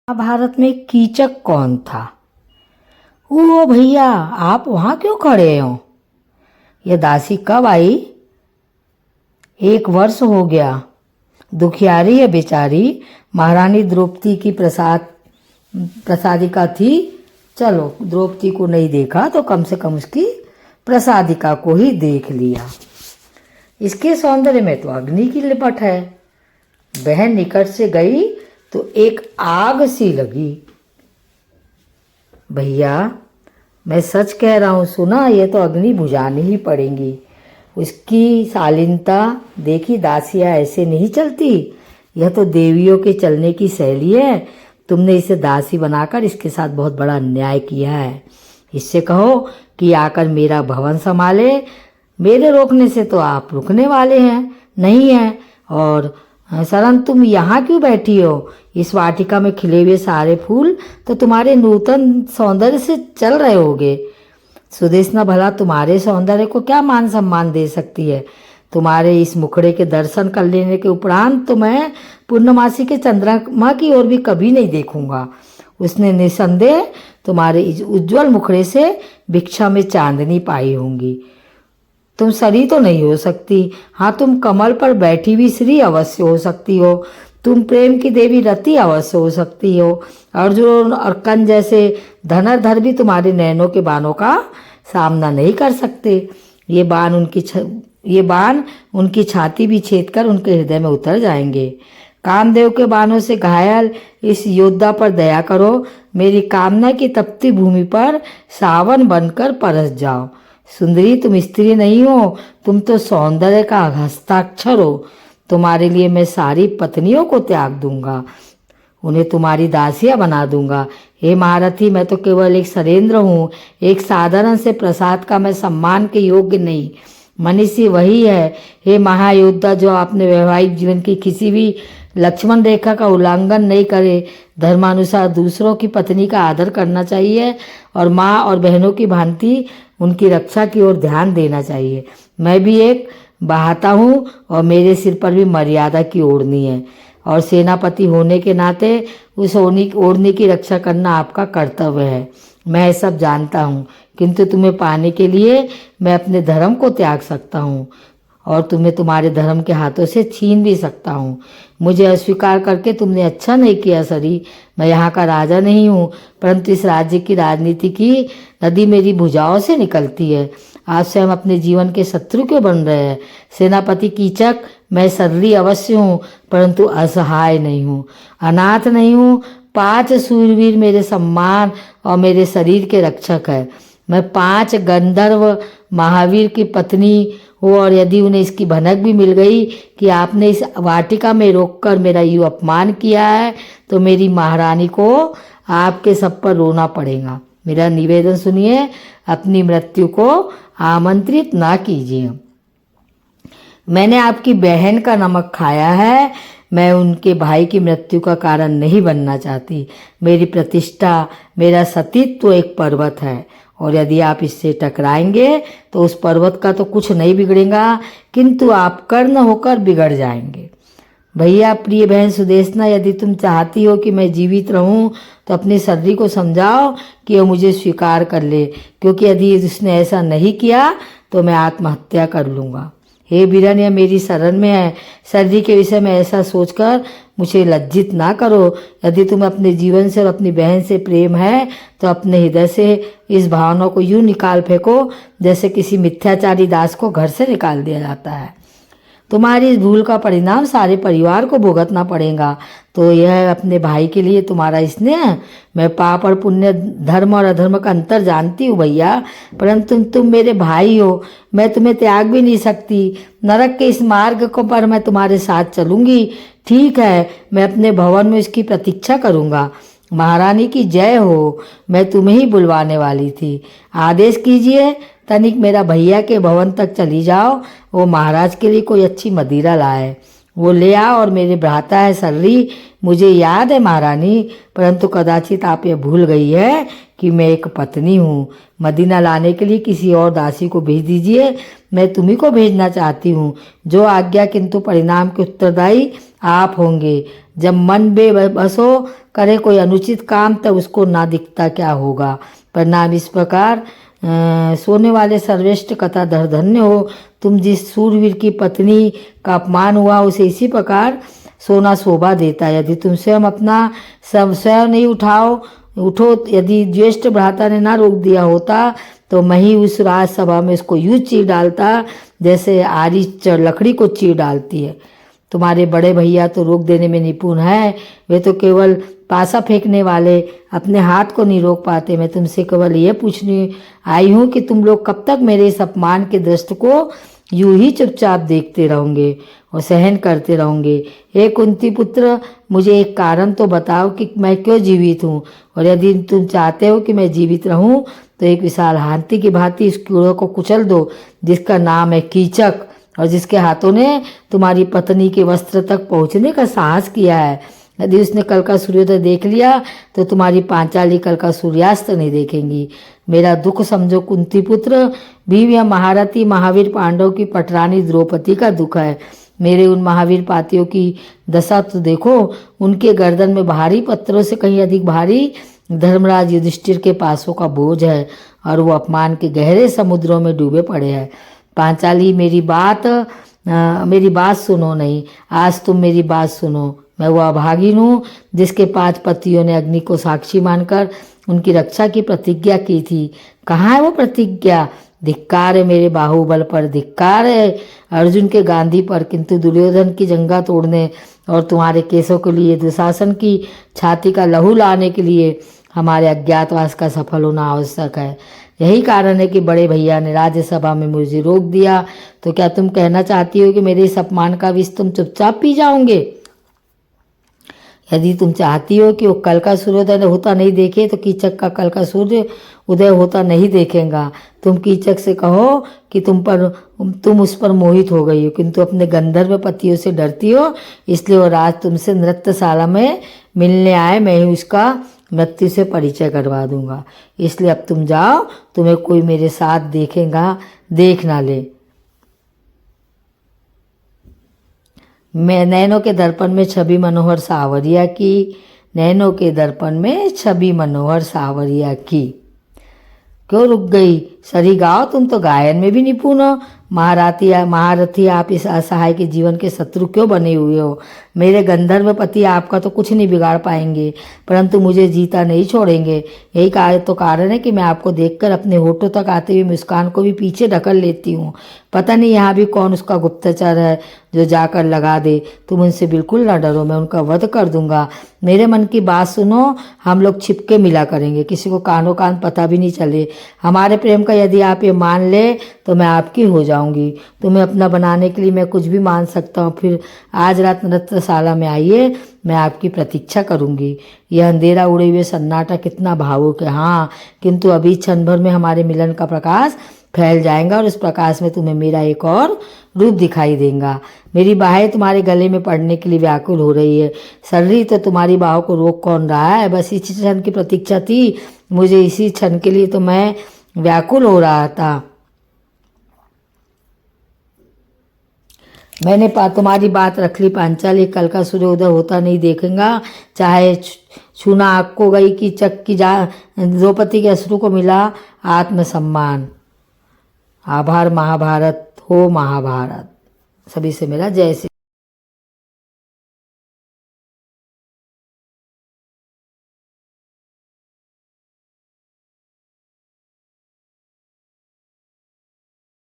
महाभारत में कीचक कौन था? ओ भैया, आप वहां क्यों खड़े हो? ये दासी कब आई? 1 वर्ष हो गया। दुखियारी है बेचारी। महारानी द्रौपदी की प्रसादिका थी। चलो, द्रौपदी को नहीं देखा तो कम से कम उसकी प्रसादिका को ही देख लिया। इसके सौंदर्य में तो अग्नि की लिपट है। बहन निकट से गई तो एक आग सी लगी। भैया, मैं सच कह रहा हूँ, सुना, ये तो अग्नि बुझानी ही पड़ेगी। उसकी शालीनता देखी, दासियाँ ऐसे नहीं चलती। यह तो देवियों के चलने की शैली है। तुमने इसे दासी बनाकर इसके साथ बहुत बड़ा अन्याय किया है। इससे कहो कि आकर मेरा भवन संभाले। मेरे रोकने से तो आप रुकने वाले हैं नहीं हैं। और सरन, तुम यहाँ क्यों बैठी हो? इस वाटिका में खिले हुए सारे फूल तो तुम्हारे नूतन सौंदर्य से चल रहे होंगे। सुदेशना भला तुम्हारे सौंदर्य को क्या मान सम्मान दे सकती है? तुम्हारे इस मुखड़े के दर्शन कर लेने के उपरांत तो मैं पूर्णमासी के चंद्रमा की ओर भी कभी नहीं देखूंगा। उसने निसंदेह तुम्हारे इस उज्जवल मुखड़े से भिक्षा में चांदनी पाई होंगी। तुम सरी तो नहीं हो सकती। हाँ, तुम कमल पर बैठी हुई श्री अवश्य हो सकती हो। तुम प्रेम की देवी रति अवश्य हो सकती हो। अर्जुन और कंस जैसे धनुर्धर भी तुम्हारे नैनों के बाणों का सामना नहीं कर सकते। ये बाण उनकी छाती भी छेद कर उनके हृदय में उतर जाएंगे। कामदेव के बाणों से घायल इस योद्धा पर दया करो। मेरी कामना की तपती भूमि पर सावन बनकर परस जाओ। सुंदरी, तुम स्त्री नहीं हो, तुम तो सौंदर्य का हस्ताक्षर हो। तुम्हारे लिए मैं सारी पत्नियों को त्याग दूंगा, उन्हें तुम्हारी दासियां बना दूंगा। हे महारथी, मैं तो केवल एक सरेंद्र हूँ, एक साधारण से प्रसाद का मैं सम्मान के योग्य नहीं। मनीषी वही है, हे महायोद्धा, जो अपने वैवाहिक जीवन की किसी भी लक्ष्मण रेखा का उल्लंघन नहीं करे। धर्मानुसार दूसरों की पत्नी का आदर करना चाहिए और माँ और बहनों की भांति उनकी रक्षा की ओर ध्यान देना चाहिए। मैं भी एक बहाता हूँ और मेरे सिर पर भी मर्यादा की ओढ़नी है, और सेनापति होने के नाते उस ओढ़नी की रक्षा करना आपका कर्तव्य है। मैं सब जानता हूँ, किंतु तुम्हें पाने के लिए मैं अपने धर्म को त्याग सकता हूँ और तुम्हें तुम्हारे धर्म के हाथों से छीन भी सकता हूँ। मुझे अस्वीकार करके तुमने अच्छा नहीं किया सरी। मैं यहाँ का राजा नहीं हूँ, परंतु इस राज्य की राजनीति की नदी मेरी भुजाओं से निकलती है। आज से हम अपने जीवन के शत्रु क्यों बन रहे हैं? सेनापति कीचक, मैं सरली अवश्य हूँ, परंतु असहाय नहीं हूँ, अनाथ नहीं हूँ। 5 शूरवीर मेरे सम्मान और मेरे शरीर के रक्षक है। मैं 5 गंधर्व महावीर की पत्नी हो, और यदि उन्हें इसकी भनक भी मिल गई कि आपने इस वाटिका में रोककर मेरा यूं अपमान किया है, तो मेरी महारानी को आपके सब पर रोना पड़ेगा। मेरा निवेदन सुनिए, अपनी मृत्यु को आमंत्रित ना कीजिए। मैंने आपकी बहन का नमक खाया है। मैं उनके भाई की मृत्यु का कारण नहीं बनना चाहती। मेरी प्रतिष्ठा, मेरा सतीत्व एक पर्वत है, और यदि आप इससे टकराएंगे तो उस पर्वत का तो कुछ नहीं बिगड़ेगा, किंतु आप कर्ण होकर बिगड़ जाएंगे। भैया, प्रिय बहन सुदेशना, यदि तुम चाहती हो कि मैं जीवित रहूं तो अपने सर्दी को समझाओ कि वह मुझे स्वीकार कर ले, क्योंकि यदि उसने ऐसा नहीं किया तो मैं आत्महत्या कर लूँगा। हे वीरन, यह मेरी शरण में है। सर्दी के विषय में ऐसा सोचकर मुझे लज्जित ना करो। यदि तुम्हें अपने जीवन से और अपनी बहन से प्रेम है तो अपने हृदय से इस भावना को यूं निकाल फेंको जैसे किसी मिथ्याचारी दास को घर से निकाल दिया जाता है। तुम्हारी इस भूल का परिणाम सारे परिवार को भुगतना पड़ेगा। तो यह अपने भाई के लिए तुम्हारा स्नेह। मैं पाप और पुण्य, धर्म और अधर्म का अंतर जानती हूँ भैया, परंतु तुम मेरे भाई हो। मैं तुम्हें त्याग भी नहीं सकती। नरक के इस मार्ग को पर मैं तुम्हारे साथ चलूंगी। ठीक है, मैं अपने भवन में इसकी प्रतीक्षा करूंगा। महारानी की जय हो। मैं तुम्हें ही बुलवाने वाली थी। आदेश कीजिए, तनिक मेरा भैया के भवन तक चली जाओ। वो महाराज के लिए कोई अच्छी मदिरा लाए, वो ले आओ। और मेरे भ्राता है सर्री, मुझे याद है महारानी, परंतु कदाचित आप ये भूल गई है कि मैं एक पत्नी हूँ। मदीना लाने के लिए किसी और दासी को भेज दीजिए। मैं तुम्ही को भेजना चाहती हूँ। जो आज्ञा, किंतु परिणाम के उत्तरदायी आप होंगे। जब मन बेबस हो, करे कोई अनुचित काम, तब उसको ना दिखता क्या होगा। परिणाम इस प्रकार, सोने वाले सर्वश्रेष्ठ कथा धन्य हो। तुम जिस सूरवीर की पत्नी का अपमान हुआ, उसे इसी प्रकार सोना शोभा देता है। यदि तुम स्वयं अपना स्वयं नहीं उठो, यदि ज्येष्ठ भ्राता ने ना रोक दिया होता तो मैं ही उस राजसभा में इसको यूं चीर डालता जैसे आरी लकड़ी को चीर डालती है। तुम्हारे बड़े भैया तो रोक देने में निपुण है, वे तो केवल पासा फेंकने वाले, अपने हाथ को नहीं रोक पाते। मैं तुमसे केवल ये पूछने आई हूँ कि तुम लोग कब तक मेरे इस अपमान के दृष्ट को यूं ही चुपचाप देखते रहोगे और सहन करते रहोगे। हे कुंती पुत्र, मुझे एक कारण तो बताओ कि मैं क्यों जीवित हूँ, और यदि तुम चाहते हो कि मैं जीवित रहूं तो एक विशाल हाथी की भांति इस कीड़े को कुचल दो, जिसका नाम है कीचक, और जिसके हाथों ने तुम्हारी पत्नी के वस्त्र तक पहुंचने का साहस किया है। यदि उसने कल का सूर्योदय देख लिया तो तुम्हारी पांचाली कल का सूर्यास्त नहीं देखेंगी। मेरा दुख समझो कुंती पुत्र, भीम या महारथी महावीर पांडव की पटरानी द्रौपदी का दुख है। मेरे उन महावीर पातियों की दशा तो देखो, उनके गर्दन में भारी पत्थरों से कहीं अधिक भारी धर्मराज युधिष्ठिर के पासों का बोझ है, और वो अपमान के गहरे समुद्रों में डूबे पड़े हैं। पांचाली, मेरी बात सुनो नहीं, आज तुम मेरी बात सुनो। मैं वो अभागिन हूँ जिसके 5 पतियों ने अग्नि को साक्षी मानकर उनकी रक्षा की प्रतिज्ञा की थी। कहाँ है वो प्रतिज्ञा? धिक्कार है मेरे बाहुबल पर, धिक्कार है अर्जुन के गांधी पर, किंतु दुर्योधन की जंगा तोड़ने और तुम्हारे केसों के लिए, दुशासन की छाती का लहू लाने के लिए हमारे अज्ञातवास का सफल होना आवश्यक है। यही कारण है कि बड़े भैया ने राज्यसभा में मुझे रोक दिया। तो क्या तुम कहना चाहती हो कि मेरे इस अपमान का विष तुम चुपचाप पी जाओगे? यदि तुम चाहती हो कि वो कल का सूर्योदय होता नहीं देखे तो कीचक का कल का सूर्य उदय होता नहीं देखेगा। तुम कीचक से कहो कि तुम उस पर मोहित हो गई हो, किंतु अपने गंधर्व पतियों से डरती हो, इसलिए वो राज तुमसे नृत्यशाला में मिलने आए। मैं ही उसका मृत्यु से परिचय करवा दूंगा। इसलिए अब तुम जाओ, तुम्हें कोई मेरे साथ देखेगा देख ना ले। मैं नैनों के दर्पण में छवि मनोहर सावरिया की, नैनों के दर्पण में छवि मनोहर सावरिया की। क्यों रुक गई? सरी गाओ, तुम तो गायन में भी निपुण हो। महारथी, आप इस असहाय के जीवन के शत्रु क्यों बने हुए हो? मेरे गंधर्व पति आपका तो कुछ नहीं बिगाड़ पाएंगे, परंतु मुझे जीता नहीं छोड़ेंगे। यही कारण है कि मैं आपको देखकर अपने होठों तक आते हुए मुस्कान को भी पीछे ढकल लेती हूँ। पता नहीं यहाँ भी कौन उसका गुप्तचर है जो जाकर लगा दे। तुम उनसे बिल्कुल ना डरो, मैं उनका वध कर दूंगा। मेरे मन की बात सुनो, हम लोग छिपके मिला करेंगे, किसी को कानो कान पता भी नहीं चले। हमारे प्रेम का यदि आप ये मान ले तो मैं आपकी हो जाऊंगी। तुम्हें अपना बनाने के लिए मैं कुछ भी मान सकता हूँ। फिर आज रात नृत्यशाला में आइए, मैं आपकी प्रतीक्षा करूंगी। यह अंधेरा उड़े हुए सन्नाटा कितना भावुक है। हाँ, किंतु अभी क्षण भर में हमारे मिलन का प्रकाश फैल जाएगा और उस प्रकाश में तुम्हें मेरा एक और रूप दिखाई देगा। मेरी बाहें तुम्हारे गले में पड़ने के लिए व्याकुल हो रही है। सर्री, तो तुम्हारी बाहों को रोक कौन रहा है? बस इसी क्षण की प्रतीक्षा थी मुझे, इसी क्षण के लिए तो मैं व्याकुल हो रहा था। मैंने तुम्हारी बात रख ली पांचाली, कल का सूर्योदय होता नहीं देखेगा। चाहे छूना आग को गई कि चक की द्रौपदी के अश्रु को मिला आत्मसम्मान। आभार महाभारत हो महाभारत। सभी से मेरा जय श्री।